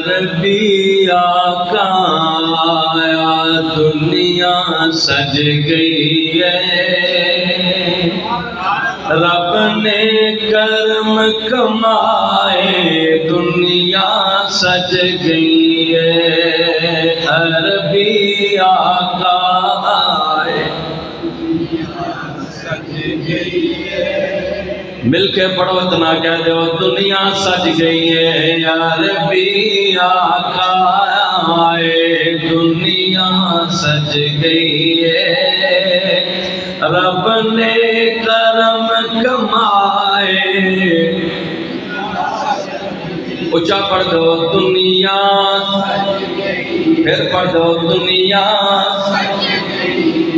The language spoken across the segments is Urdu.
ربی آقا آیا دنیا سج گئی ہے، رب نے کرم کمائے دنیا سج گئی ہے، عربی آقا آئے سج گئی ہے، مل کے پڑھو اتنا کہہ دو دنیا سج گئی ہے، عربی آقا آئے دنیا سج گئی ہے، رب نے کرم کمائے، اچھا پڑھ دو دنیا، پھر پڑھ دو دنیا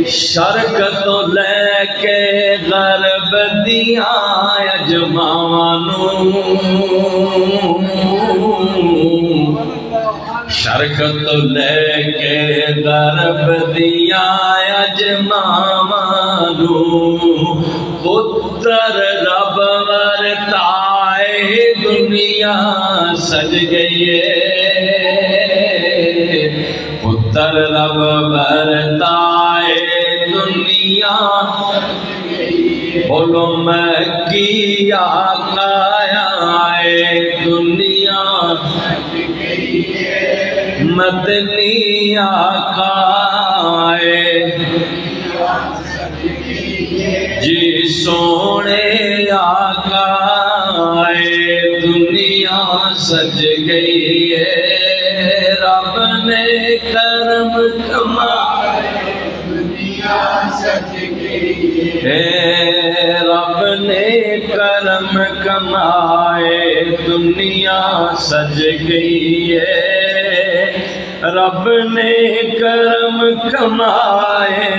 شرق تو لے کے غرب دیاں اجمانوں، شرق تو لے کے غرب دیاں اجمانوں، پتر رب ورتائے دنیا سج گئی ہے، پتر رب ورتائے دنیا، بولو مکی آقا آئے دنیا، مدنی آقا آئے جی سونے آقا آئے دنیا سج گئی ہے، رب نے کرم کمائے دنیا سج گئی ہے، رب نے کرم کمائے دنیا سج گئی ہے، رب نے کرم کمائے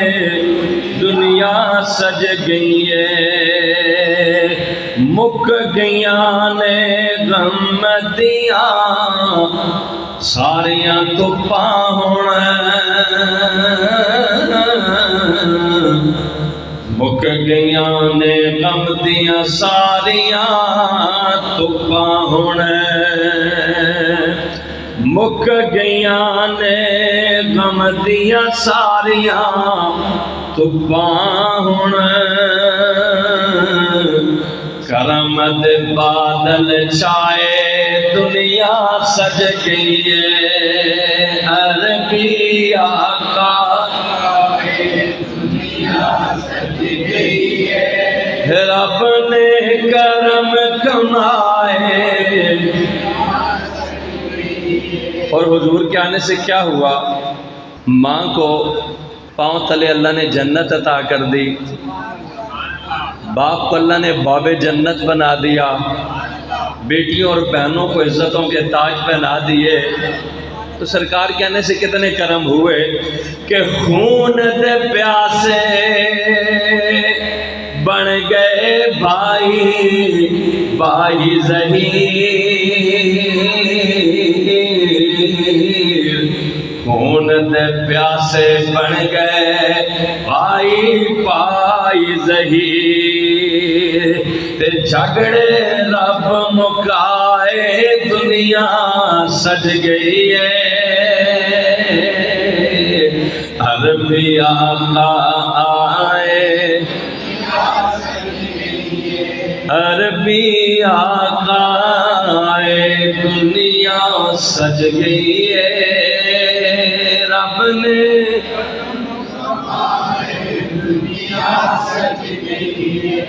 دنیا سج گئی ہے، مک گیاں نے غم دیاں ساریاں تپاں ہونا، مک گیاں نے غم دیاں ساریاں تپاں ہونا، مک گیاں نے غم دیاں ساریاں تپاں ہونا، کرم دے بادل چھائے دنیا سج گئی ہے، عربی آقا آئے دنیا سج گئی ہے، رب نے کرم کمائے، اور حضور کے آنے سے کیا ہوا؟ ماں کو پاؤں تلے اللہ نے جنت عطا کر دی، باپ کو اللہ نے باب جنت بنا دیا، بیٹیوں اور بہنوں کو عزتوں کے تاج پہنا دیے، تو سرکار کے آنے سے کتنے کرم ہوئے کہ خون دے پیاسے بن گئے بھائی، بھائی ظہیر، خون دے پیاسے بن گئے بھائی بھائی ظہیر، تے جھگڑے رب مکائے دنیا سج گئی ہے، عربی آقا آئے، عربی آقا آئے دنیا سج گئی ہے، رب نے دنیا سج گئی ہے۔